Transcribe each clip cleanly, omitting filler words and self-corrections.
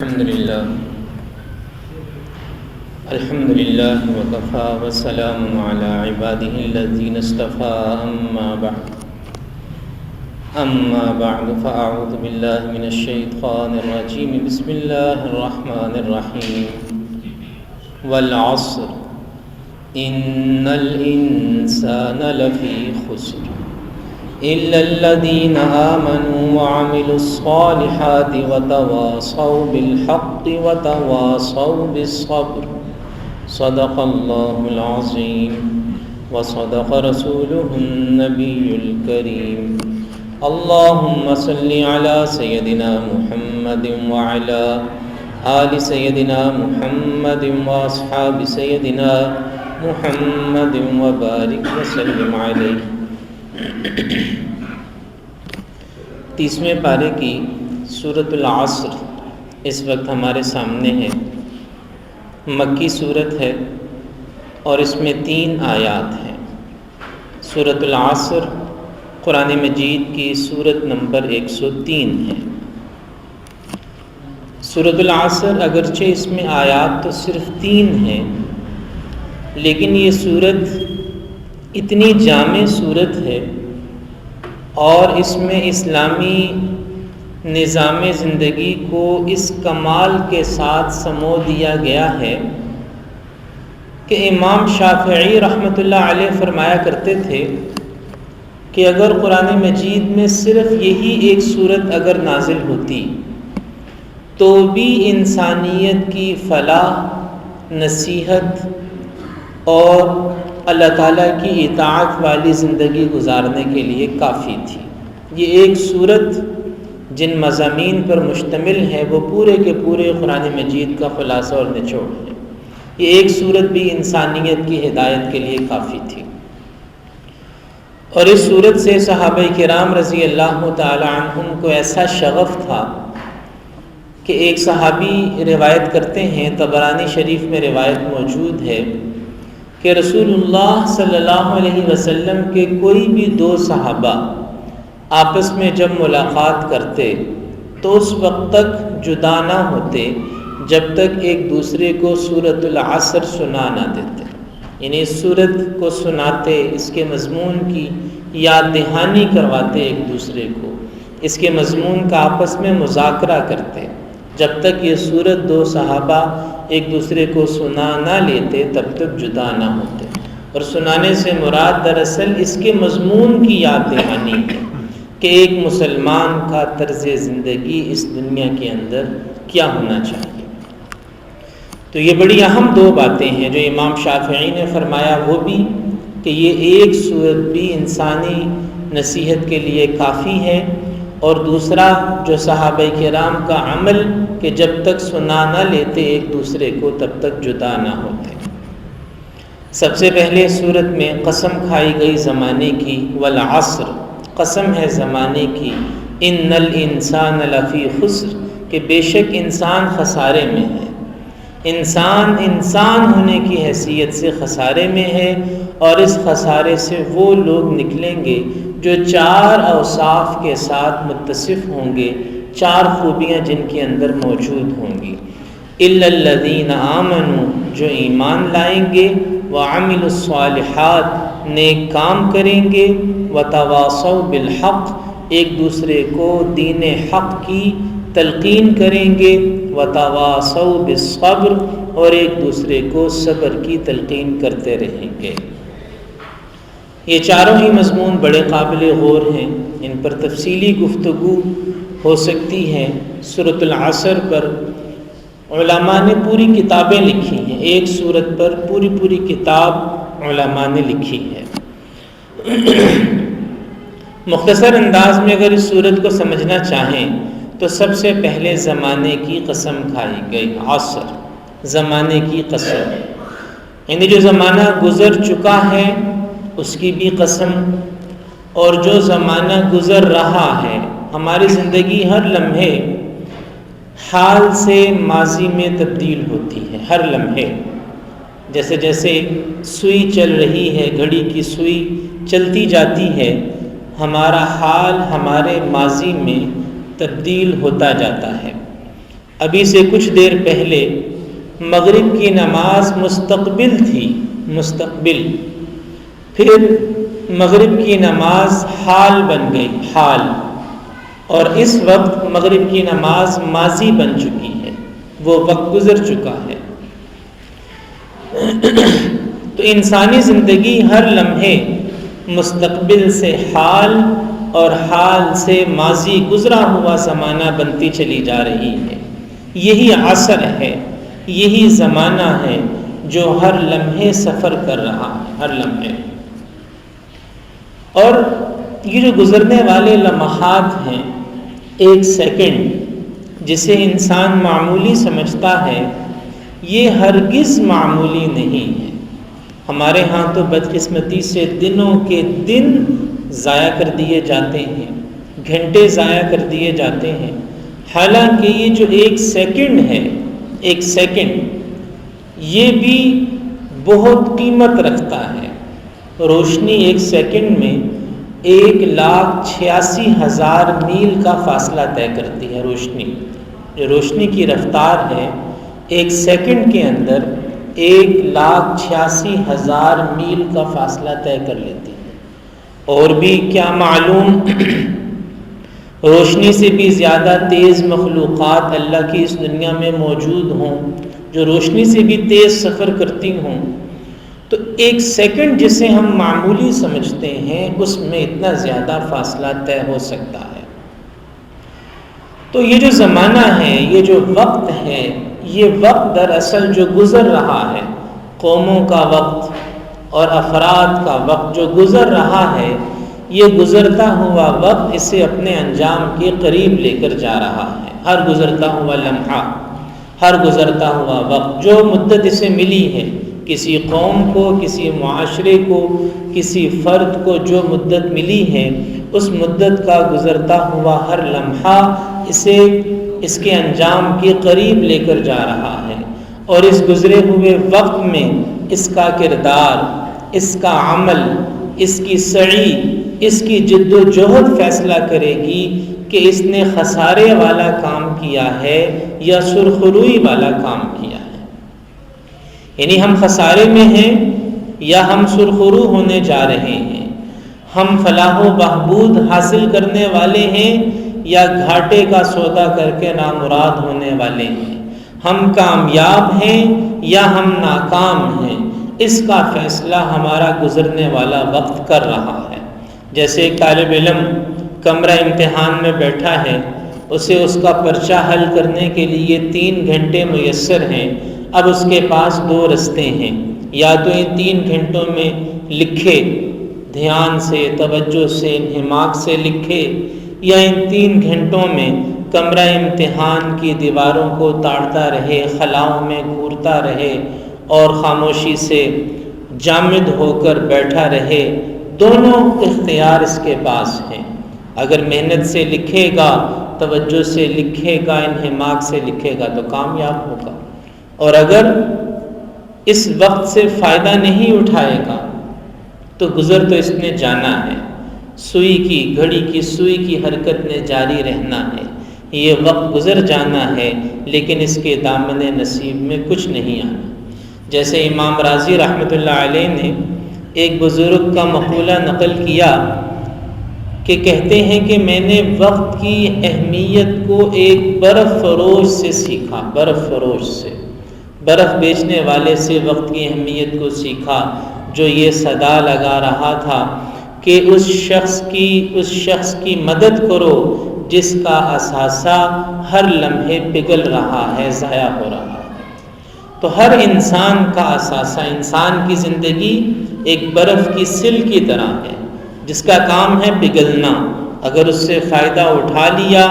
الحمد لله وكفى وسلام على عباده الذين اصطفى أما بعد فأعوذ بالله من الشيطان الرجيم بسم الله الرحمن الرحيم والعصر إن الإنسان لفي خسر إلا الذين آمنوا وعملوا الصالحات وتواصوا بالحق وتواصوا بالصبر صدق الله العظيم وصدق رسوله النبي الكريم اللهم صل على سيدنا محمد وعلى آل سيدنا محمد وأصحاب سيدنا محمد وبارك وسلم عليه۔ 30ویں پارے کی سورۃ العصر اس وقت ہمارے سامنے ہے۔ مکی سورت ہے اور اس میں 3 آیات ہیں۔ سورۃ العصر قرآن مجید کی سورت نمبر 103 ہے۔ سورۃ العصر اگرچہ اس میں آیات تو صرف 3 ہیں، لیکن یہ سورت اتنی جامع سورت ہے اور اس میں اسلامی نظام زندگی کو اس کمال کے ساتھ سمو دیا گیا ہے کہ امام شافعی رحمۃ اللہ علیہ فرمایا کرتے تھے کہ اگر قرآن مجید میں صرف یہی ایک سورت اگر نازل ہوتی تو بھی انسانیت کی فلاح، نصیحت اور اللہ تعالیٰ کی اطاعت والی زندگی گزارنے کے لیے کافی تھی۔ یہ ایک سورت جن مضامین پر مشتمل ہے وہ پورے کے پورے قرآن مجید کا خلاصہ اور نچوڑ ہے۔ یہ ایک سورت بھی انسانیت کی ہدایت کے لیے کافی تھی۔ اور اس سورت سے صحابہ کرام رضی اللہ تعالی عنہم کو ایسا شغف تھا کہ ایک صحابی روایت کرتے ہیں، طبرانی شریف میں روایت موجود ہے کہ رسول اللہ صلی اللہ علیہ وسلم کے کوئی بھی 2 صحابہ آپس میں جب ملاقات کرتے تو اس وقت تک جدا نہ ہوتے جب تک ایک دوسرے کو سورۃ العصر سنا نہ دیتے، یعنی اس سورت کو سناتے، اس کے مضمون کی یاد دہانی کرواتے ایک دوسرے کو، اس کے مضمون کا آپس میں مذاکرہ کرتے۔ جب تک یہ سورت 2 صحابہ ایک دوسرے کو سنا نہ لیتے تب تک جدا نہ ہوتے۔ اور سنانے سے مراد دراصل اس کے مضمون کی یاد دہانی ہے کہ ایک مسلمان کا طرز زندگی اس دنیا کے اندر کیا ہونا چاہیے۔ تو یہ بڑی اہم 2 باتیں ہیں جو امام شافعی نے فرمایا، وہ بھی کہ یہ ایک سورت بھی انسانی نصیحت کے لیے کافی ہے، اور دوسرا جو صحابہ کرام کا عمل کہ جب تک سنا نہ لیتے ایک دوسرے کو تب تک جدا نہ ہوتے۔ سب سے پہلے سورت میں قسم کھائی گئی زمانے کی، والعصر، قسم ہے زمانے کی، ان الانسان لفی خسر، کہ بے شک انسان خسارے میں ہے۔ انسان ہونے کی حیثیت سے خسارے میں ہے، اور اس خسارے سے وہ لوگ نکلیں گے جو 4 اوصاف کے ساتھ متصف ہوں گے، 4 خوبیاں جن کے اندر موجود ہوں گی۔ الا الذین آمنوا، جو ایمان لائیں گے، وعملوا الصالحات، نیک کام کریں گے، وتواصوا بالحق، ایک دوسرے کو دین حق کی تلقین کریں گے، وتواصوا بالصبر، اور ایک دوسرے کو صبر کی تلقین کرتے رہیں گے۔ یہ چاروں ہی مضمون بڑے قابل غور ہیں، ان پر تفصیلی گفتگو ہو سکتی ہے۔ سورۃ العصر پر علماء نے پوری کتابیں لکھی ہیں، ایک سورت پر پوری کتاب علماء نے لکھی ہے۔ مختصر انداز میں اگر اس سورت کو سمجھنا چاہیں تو سب سے پہلے زمانے کی قسم کھائی گئی، عصر، زمانے کی قسم، یعنی جو زمانہ گزر چکا ہے اس کی بھی قسم، اور جو زمانہ گزر رہا ہے۔ ہماری زندگی ہر لمحے حال سے ماضی میں تبدیل ہوتی ہے، ہر لمحے جیسے جیسے سوئی چل رہی ہے، گھڑی کی سوئی چلتی جاتی ہے، ہمارا حال ہمارے ماضی میں تبدیل ہوتا جاتا ہے۔ ابھی سے کچھ دیر پہلے مغرب کی نماز مستقبل تھی، مستقبل، پھر مغرب کی نماز حال بن گئی، حال، اور اس وقت مغرب کی نماز ماضی بن چکی ہے، وہ وقت گزر چکا ہے۔ تو انسانی زندگی ہر لمحے مستقبل سے حال اور حال سے ماضی، گزرا ہوا زمانہ بنتی چلی جا رہی ہے۔ یہی عصر ہے، یہی زمانہ ہے جو ہر لمحے سفر کر رہا ہے، ہر لمحے۔ اور یہ جو گزرنے والے لمحات ہیں، ایک سیکنڈ جسے انسان معمولی سمجھتا ہے، یہ ہرگز معمولی نہیں ہے۔ ہمارے ہاں تو بدقسمتی سے دنوں کے دن ضائع کر دیے جاتے ہیں، گھنٹے ضائع کر دیے جاتے ہیں، حالانکہ یہ جو ایک سیکنڈ ہے، ایک سیکنڈ، یہ بھی بہت قیمت رکھتا ہے۔ روشنی ایک سیکنڈ میں 1,86,000 میل کا فاصلہ طے کرتی ہے۔ روشنی، جو روشنی کی رفتار ہے، ایک سیکنڈ کے اندر 1,86,000 میل کا فاصلہ طے کر لیتی ہے۔ اور بھی کیا معلوم، روشنی سے بھی زیادہ تیز مخلوقات اللہ کی اس دنیا میں موجود ہوں، جو روشنی سے بھی تیز سفر کرتی ہوں۔ تو ایک سیکنڈ جسے ہم معمولی سمجھتے ہیں، اس میں اتنا زیادہ فاصلہ طے ہو سکتا ہے۔ تو یہ جو زمانہ ہے، یہ جو وقت ہے، یہ وقت دراصل جو گزر رہا ہے، قوموں کا وقت اور افراد کا وقت جو گزر رہا ہے، یہ گزرتا ہوا وقت اسے اپنے انجام کے قریب لے کر جا رہا ہے۔ ہر گزرتا ہوا لمحہ، ہر گزرتا ہوا وقت، جو مدت اسے ملی ہے، کسی قوم کو، کسی معاشرے کو، کسی فرد کو جو مدت ملی ہے، اس مدت کا گزرتا ہوا ہر لمحہ اسے اس کے انجام کے قریب لے کر جا رہا ہے۔ اور اس گزرے ہوئے وقت میں اس کا کردار، اس کا عمل، اس کی سعی، اس کی جد و جہد فیصلہ کرے گی کہ اس نے خسارے والا کام کیا ہے یا سرخروئی والا کام کیا ہے۔ یعنی ہم خسارے میں ہیں یا ہم سرخرو ہونے جا رہے ہیں، ہم فلاح و بہبود حاصل کرنے والے ہیں یا گھاٹے کا سودا کر کے نامراد ہونے والے ہیں، ہم کامیاب ہیں یا ہم ناکام ہیں، اس کا فیصلہ ہمارا گزرنے والا وقت کر رہا ہے۔ جیسے ایک طالب علم کمرہ امتحان میں بیٹھا ہے، اسے اس کا پرچہ حل کرنے کے لیے 3 گھنٹے میسر ہیں۔ اب اس کے پاس 2 رستے ہیں، یا تو ان 3 گھنٹوں میں لکھے، دھیان سے، توجہ سے، انہماک سے لکھے، یا ان 3 گھنٹوں میں کمرہ امتحان کی دیواروں کو تاڑتا رہے، خلاؤں میں گھورتا رہے اور خاموشی سے جامد ہو کر بیٹھا رہے۔ دونوں اختیار اس کے پاس ہیں۔ اگر محنت سے لکھے گا، توجہ سے لکھے گا، انہماک سے لکھے گا تو کامیاب ہوگا، اور اگر اس وقت سے فائدہ نہیں اٹھائے گا تو گزر تو اس نے جانا ہے، سوئی کی، گھڑی کی سوئی کی حرکت نے جاری رہنا ہے، یہ وقت گزر جانا ہے، لیکن اس کے دامن نصیب میں کچھ نہیں آنا۔ جیسے امام راضی رحمۃ اللہ علیہ نے ایک بزرگ کا مقولہ نقل کیا کہ کہتے ہیں کہ میں نے وقت کی اہمیت کو ایک برف فروش سے سیکھا، برف فروش سے، برف بیچنے والے سے وقت کی اہمیت کو سیکھا، جو یہ صدا لگا رہا تھا کہ اس شخص کی مدد کرو جس کا اثاثہ ہر لمحے پگھل رہا ہے، ضائع ہو رہا ہے۔ تو ہر انسان کا اثاثہ، انسان کی زندگی ایک برف کی سل کی طرح ہے، جس کا کام ہے پگھلنا۔ اگر اس سے فائدہ اٹھا لیا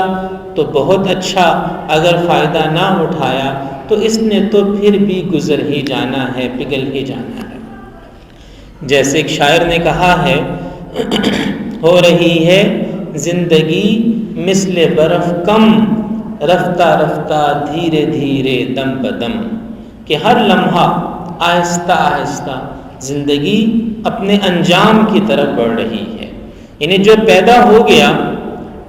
تو بہت اچھا، اگر فائدہ نہ اٹھایا تو اس نے تو پھر بھی گزر ہی جانا ہے، پگھل ہی جانا ہے۔ جیسے ایک شاعر نے کہا ہے، ہو رہی ہے زندگی مثل برف کم، رفتہ رفتہ دھیرے دھیرے دم بدم، کہ ہر لمحہ آہستہ آہستہ زندگی اپنے انجام کی طرف بڑھ رہی ہے۔ یعنی جو پیدا ہو گیا،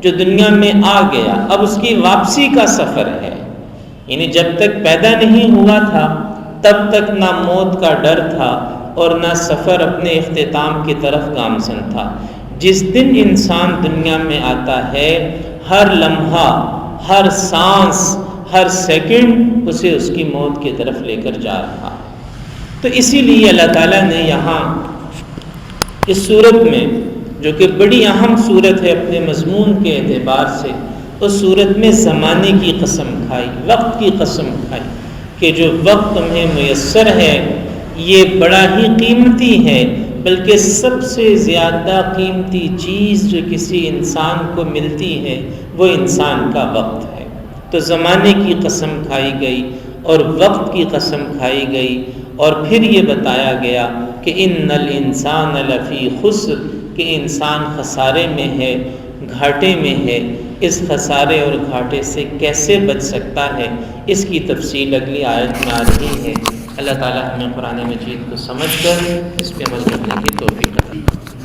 جو دنیا میں آ گیا، اب اس کی واپسی کا سفر ہے۔ یعنی جب تک پیدا نہیں ہوا تھا تب تک نہ موت کا ڈر تھا اور نہ سفر اپنے اختتام کی طرف گامزن تھا۔ جس دن انسان دنیا میں آتا ہے ہر لمحہ، ہر سانس، ہر سیکنڈ اسے اس کی موت کی طرف لے کر جا رہا۔ تو اسی لیے اللہ تعالیٰ نے یہاں اس صورت میں، جو کہ بڑی اہم صورت ہے اپنے مضمون کے اعتبار سے، اس صورت میں زمانے کی قسم کھائی، وقت کی قسم کھائی کہ جو وقت تمہیں میسر ہے یہ بڑا ہی قیمتی ہے، بلکہ سب سے زیادہ قیمتی چیز جو کسی انسان کو ملتی ہے وہ انسان کا وقت ہے۔ تو زمانے کی قسم کھائی گئی اور وقت کی قسم کھائی گئی، اور پھر یہ بتایا گیا کہ ان الانسان لفی خسر، کہ انسان خسارے میں ہے، گھاٹے میں ہے۔ اس خسارے اور گھاٹے سے کیسے بچ سکتا ہے، اس کی تفصیل اگلی آیت میں آ رہی ہے۔ اللہ تعالیٰ ہمیں قرآن مجید کو سمجھ کر اس پہ عمل کرنے کی توفیق عطا فرمائے۔